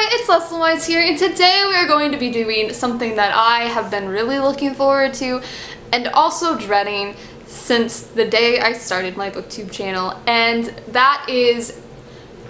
Hi, it's Leslie here, and today we are going to be doing something that I have been really looking forward to and also dreading since the day I started my booktube channel, and that is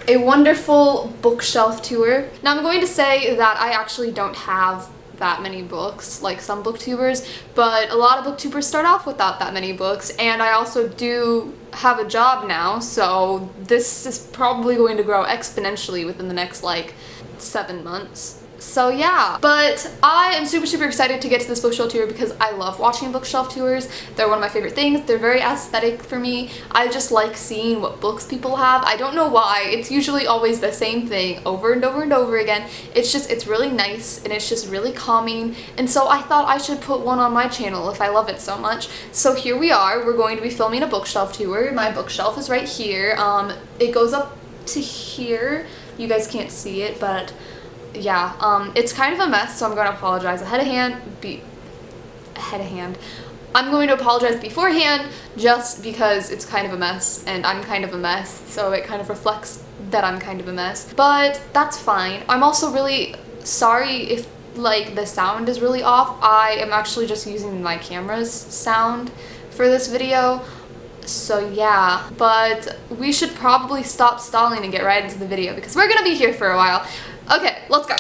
a wonderful bookshelf tour. Now I'm going to say that I actually don't have that many books like some booktubers, but a lot of booktubers start off without that many books, and I also do have a job now, so this is probably going to grow exponentially within the next like 7 months. So yeah, but I am super excited to get to this bookshelf tour because I love watching bookshelf tours. They're one of my favorite things. They're very aesthetic for me. I just like seeing what books people have. I don't know why. It's usually always the same thing over and over and over again. It's really nice and it's just really calming, and so I thought I should put one on my channel if I love it so much. So here we are. We're going to be filming a bookshelf tour. My bookshelf is right here. It goes up to here. You guys can't see it, but yeah, it's kind of a mess, so I'm going to apologize ahead of hand. I'm going to apologize beforehand just because it's kind of a mess and I'm kind of a mess, so it kind of reflects that I'm kind of a mess, but that's fine. I'm also really sorry if like the sound is really off. I am actually just using my camera's sound for this video. So yeah, but we should probably stop stalling and get right into the video because we're gonna be here for a while. Okay, let's go.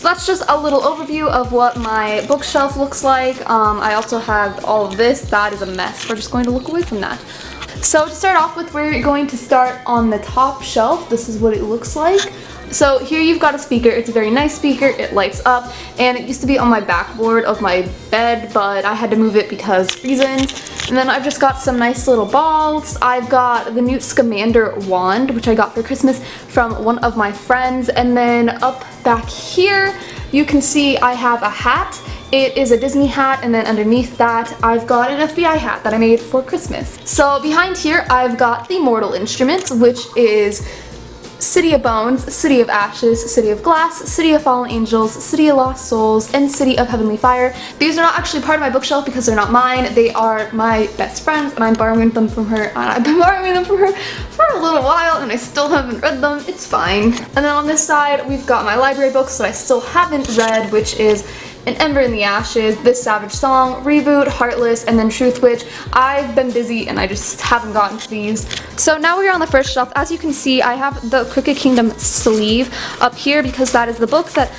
That's just a little overview of what my bookshelf looks like. I also have all of this. That is a mess. We're just going to look away from that. So to start off with, we're going to start on the top shelf. This is what it looks like. So here you've got a speaker. It's a very nice speaker. It lights up, and it used to be on my backboard of my bed, but I had to move it because reasons. And then I've just got some nice little balls. I've got the Newt Scamander wand, which I got for Christmas from one of my friends. And then up back here, you can see I have a hat. It is a Disney hat, and then underneath that, I've got an FBI hat that I made for Christmas. So behind here, I've got the Mortal Instruments, which is City of Bones, City of Ashes, City of Glass, City of Fallen Angels, City of Lost Souls, and City of Heavenly Fire. These are not actually part of my bookshelf because they're not mine. They are my best friend's, and I'm borrowing them from her, and I've been borrowing them from her for a little while, and I still haven't read them. It's fine. And then on this side, we've got my library books that I still haven't read, which is An Ember in the Ashes, This Savage Song, Reboot, Heartless, and then Truth Witch. I've been busy and I just haven't gotten to these. So now we're on the first shelf. As you can see, I have the Crooked Kingdom sleeve up here because that is the book that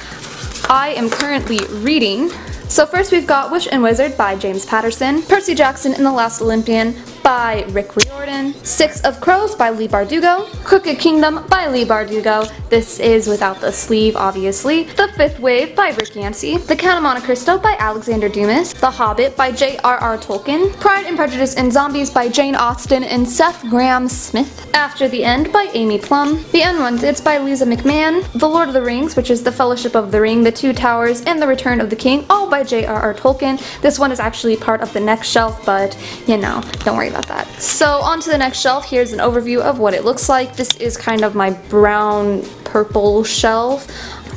I am currently reading. So first we've got Witch and Wizard by James Patterson, Percy Jackson and the Last Olympian by Rick Riordan, Six of Crows by Leigh Bardugo, Crooked Kingdom by Leigh Bardugo. This is without the sleeve, obviously. The Fifth Wave by Rick Yancey, The Count of Monte Cristo by Alexander Dumas, The Hobbit by J.R.R. Tolkien, Pride and Prejudice and Zombies by Jane Austen and Seth Grahame-Smith, After the End by Amy Plum, The Unwanted by Lisa McMahon, The Lord of the Rings, which is The Fellowship of the Ring, The Two Towers, and The Return of the King, all by J.R.R. Tolkien. This one is actually part of the next shelf, but you know, don't worry about that. So on to the next shelf. Here's an overview of what it looks like. This is kind of my brown purple shelf.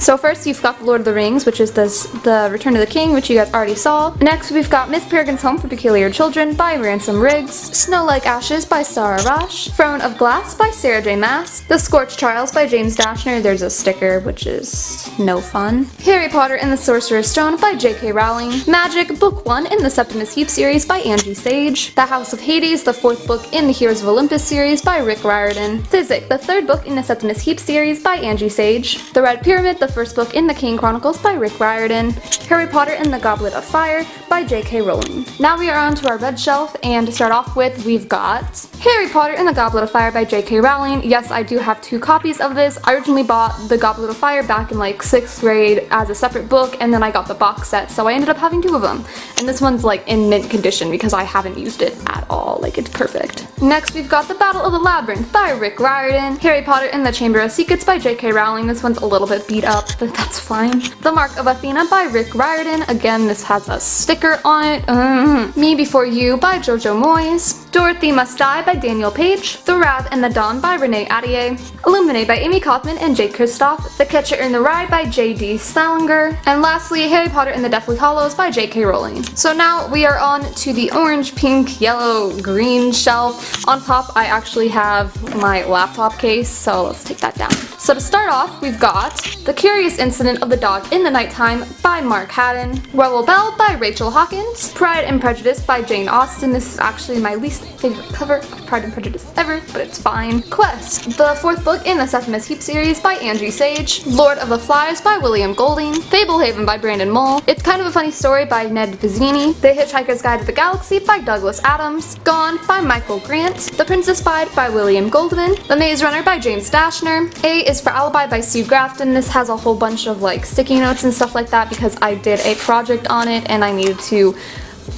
So first you've got The Lord of the Rings, which is the Return of the King, which you guys already saw. Next we've got Miss Peregrine's Home for Peculiar Children by Ransom Riggs, Snow Like Ashes by Sarah Rush, Throne of Glass by Sarah J. Maas, The Scorched Trials by James Dashner. There's a sticker, which is no fun. Harry Potter and the Sorcerer's Stone by J.K. Rowling, Magic Book 1 in the Septimus Heap series by Angie Sage, The House of Hades, the 4th book in the Heroes of Olympus series by Rick Riordan, Physic, the 3rd book in the Septimus Heap series by Angie Sage, The Red Pyramid, the 1st book in the King Chronicles by Rick Riordan, Harry Potter and the Goblet of Fire by J.K. Rowling. Now we are on to our red shelf, and to start off with, we've got Harry Potter and the Goblet of Fire by J.K. Rowling. Yes, I do have 2 copies of this. I originally bought the Goblet of Fire back in like 6th grade as a separate book, and then I got the box set, so I ended up having 2 of them. And this one's like in mint condition because I haven't used it at all. Like, it's perfect. Next, we've got The Battle of the Labyrinth by Rick Riordan, Harry Potter and the Chamber of Secrets by J.K. Rowling. This one's a little bit beat up. up, but that's fine. The Mark of Athena by Rick Riordan. Again, this has a sticker on it. Me Before You by Jojo Moyes. Dorothy Must Die by Daniel Page. The Wrath and the Dawn by Renee Attier. Illuminate by Amy Kaufman and Jake Kristoff. The Catcher in the Rye by J.D. Salinger. And lastly, Harry Potter and the Deathly Hallows by J.K. Rowling. So now we are on to the orange, pink, yellow, green shelf. On top, I actually have my laptop case, so let's take that down. So to start off, we've got The Curious Incident of the Dog in the Nighttime by Mark Haddon. Rebel Belle by Rachel Hawkins. Pride and Prejudice by Jane Austen. This is actually my least favorite cover of Pride and Prejudice ever, but it's fine. Quest, the fourth book in the Septimus Heap series by Angie Sage. Lord of the Flies by William Golding. Fablehaven by Brandon Mull. It's Kind of a Funny Story by Ned Vizzini. The Hitchhiker's Guide to the Galaxy by Douglas Adams. Gone by Michael Grant. The Princess Bride by William Goldman. The Maze Runner by James Dashner. A is for Alibi by Sue Grafton. This has a whole bunch of like sticky notes and stuff like that because I did a project on it and I needed to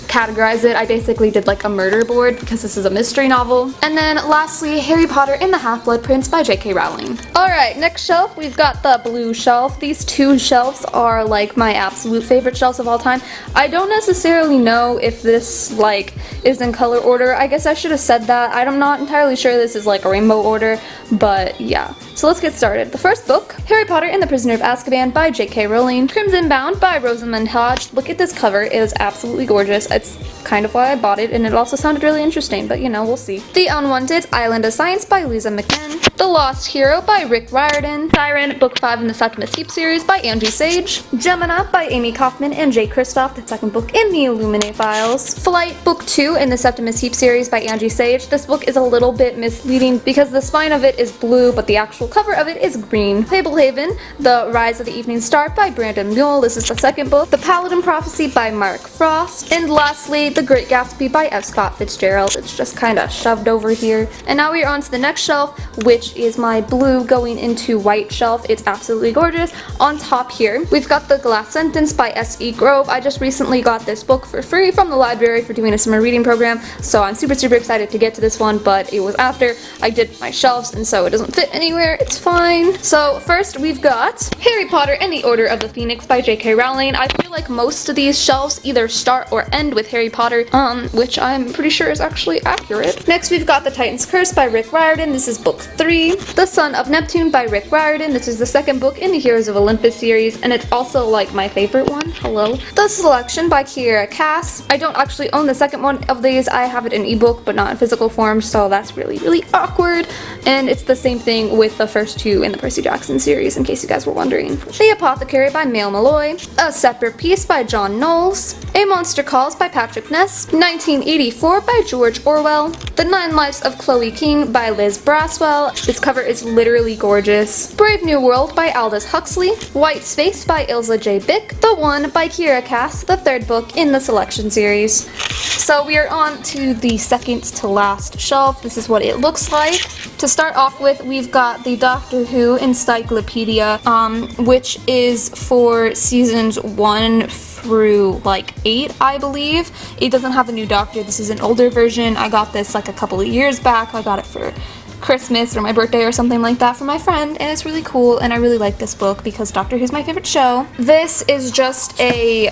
categorize it. I basically did like a murder board because this is a mystery novel. And then lastly, Harry Potter and the Half-Blood Prince by J.K. Rowling. Alright, next shelf, we've got the blue shelf. These two shelves are like my absolute favorite shelves of all time. I don't necessarily know if this like is in color order. I guess I should have said that. I'm not entirely sure this is like a rainbow order, but yeah. So let's get started. The first book, Harry Potter and the Prisoner of Azkaban by J.K. Rowling. Crimson Bound by Rosamund Hodge. Look at this cover, it is absolutely gorgeous. It's kind of why I bought it, and it also sounded really interesting, but you know, we'll see. The Unwanted Island of Science by Lisa McKen. The Lost Hero by Rick Riordan. Siren, Book 5 in the Septimus Heap series by Angie Sage. Gemina by Amy Kaufman and Jake Kristoff, the second book in the Illuminate Files. Flight, Book 2 in the Septimus Heap series by Angie Sage. This book is a little bit misleading because the spine of it is blue, but the actual cover of it is green. Fablehaven, The Rise of the Evening Star by Brandon Muir. This is the second book. The Paladin Prophecy by Mark Frost. And lastly, The Great Gatsby by F. Scott Fitzgerald. It's just kind of shoved over here. And now we are on to the next shelf, which is my blue going into white shelf. It's absolutely gorgeous. On top here, we've got The Glass Sentence by S.E. Grove. I just recently got this book for free from the library for doing a summer reading program, so I'm super excited to get to this one, but it was after I did my shelves, and so it doesn't fit anywhere. It's fine. So first we've got Harry Potter and the Order of the Phoenix by J.K. Rowling. I feel like most of these shelves either start or end with Harry Potter, which I'm pretty sure is actually accurate. Next we've got The Titan's Curse by Rick Riordan. This is book 3. The Son of Neptune by Rick Riordan. This is the second book in the Heroes of Olympus series, and it's also like my favorite one. Hello. The Selection by KIERA Cass. I don't actually own the second one of these. I have it in ebook but not in physical form, so that's really awkward. And it's the same thing with the first two in the Percy Jackson series, in case you guys were wondering. The Apothecary by Mail Malloy. A Separate Peace by John Knowles. A Monster Calls by Patrick Ness. 1984 by George Orwell. The 9 Lives of Chloe King by Liz Braswell. This cover is literally gorgeous. Brave New World by Aldous Huxley. White Space by Ilza J. Bick. The One by KIERA Cass, the third book in the Selection series. So we are on to the second to last shelf. This is what it looks like. To start off with, we've got the Doctor Who Encyclopedia, which is for seasons 1 through like 8, I believe. It doesn't have a new Doctor. This is an older version. I got this like a couple of years back. I got it for Christmas or my birthday or something like that for my friend, and it's really cool, and I really like this book because Doctor Who's my favorite show. This is just a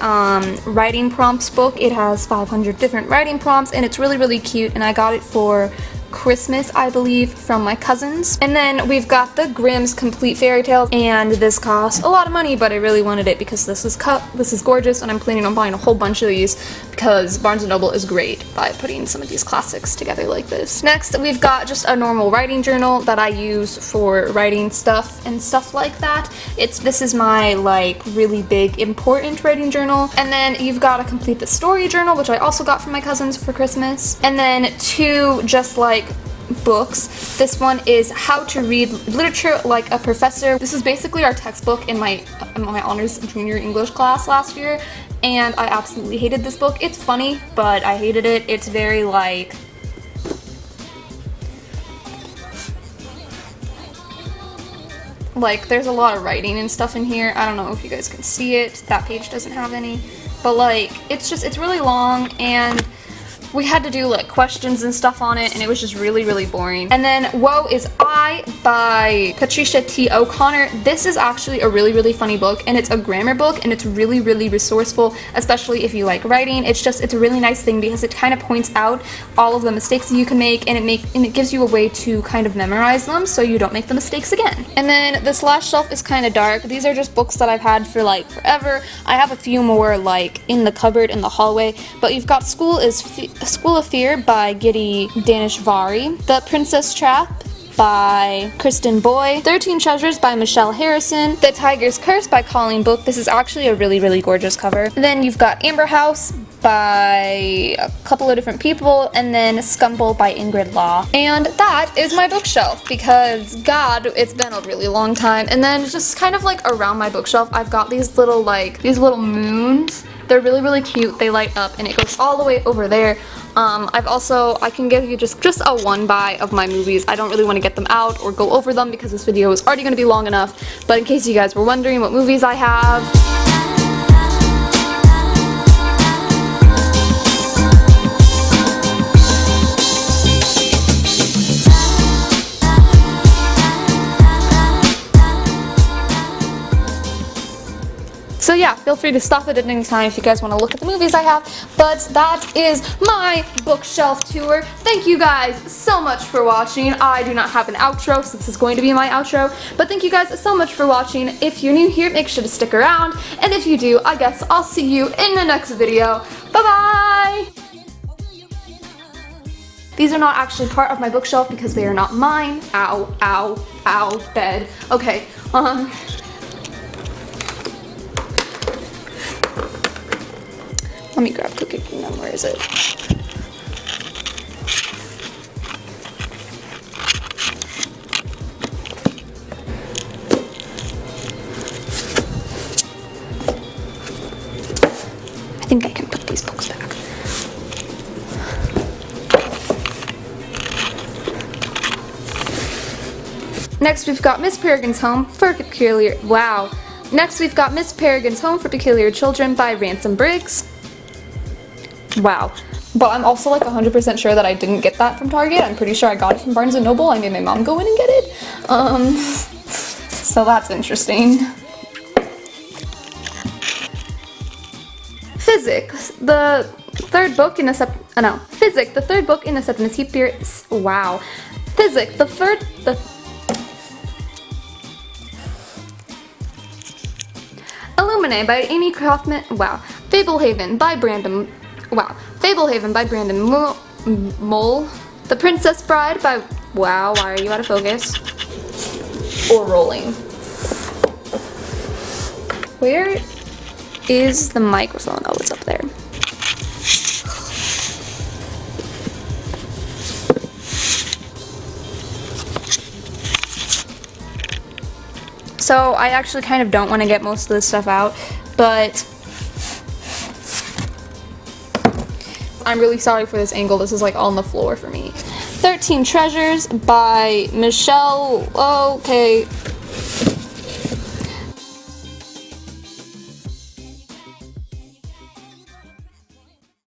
writing prompts book. It has 500 different writing prompts, and it's really cute, and I got it for Christmas, I believe, from my cousins. And then we've got the Grimm's Complete Fairy Tales, and this cost a lot of money, but I really wanted it because this is gorgeous, and I'm planning on buying a whole bunch of these because Barnes & Noble is great by putting some of these classics together like this. Next, we've got just a normal writing journal that I use for writing stuff and stuff like that. This is my like really big important writing journal. And then you've got a Complete the Story journal, which I also got from my cousins for Christmas. And then 2 just like books. This one is How to Read Literature Like a Professor. This is basically our textbook in my honors junior English class last year, and I absolutely hated this book. It's funny, but I hated it. It's very like there's a lot of writing and stuff in here. I don't know if you guys can see it. That page doesn't have any, but like it's really long, and we had to do like questions and stuff on it, and it was just really, really boring. And then Woe Is I by Patricia T. O'Connor. This is actually a really, really funny book, and it's a grammar book, and it's really, really resourceful, especially if you like writing. It's a really nice thing because it kind of points out all of the mistakes that you can make, and it gives you a way to kind of memorize them so you don't make the mistakes again. And then this last shelf is kind of dark. These are just books that I've had for like forever. I have a few more like in the cupboard in the hallway, but you've got School of Fear by Giddy Danishvari, The Princess Trap by Kristen Boy, 13 Treasures by Michelle Harrison, The Tiger's Curse by Colleen Book. This is actually a really, really gorgeous cover. And then you've got Amber House by a couple of different people, and then Scumble by Ingrid Law. And that is my bookshelf because, God, it's been a really long time. And then just kind of like around my bookshelf, I've got these little moons. They're really, really cute. They light up, and it goes all the way over there. I can give you just a one buy of my movies. I don't really want to get them out or go over them because this video is already going to be long enough, but in case you guys were wondering what movies I have. So yeah, feel free to stop it at any time if you guys want to look at the movies I have, but that is my bookshelf tour. Thank you guys so much for watching. I do not have an outro, so this is going to be my outro, but thank you guys so much for watching. If you're new here, make sure to stick around, and if you do, I guess I'll see you in the next video. Bye-bye! These are not actually part of my bookshelf because they are not mine. Ow, ow, ow, bed. Okay, let me grab Cookie Kingdom. Where is it? I think I can put these books back. Next, we've got Miss Peregrine's Home for Peculiar. Wow. Next, we've got Miss Peregrine's Home for Peculiar Children by Ransom Briggs. Wow. But I'm also like 100% sure that I didn't get that from Target. I'm pretty sure I got it from Barnes & Noble. I made my mom go in and get it. So that's interesting. Physics, the third book in the Physics, the third book in the Septimus Heap. Wow. Physics, Illuminae by Amy Kaufman. Wow. Fablehaven by Brandon. Wow. Fablehaven by Brandon Mole. The Princess Bride by. Wow. Why are you out of focus? Or rolling. Where is the microphone? Oh, it's up there. So I actually kind of don't want to get most of this stuff out, but I'm really sorry for this angle. This is like on the floor for me. 13 Treasures by Michelle. Okay.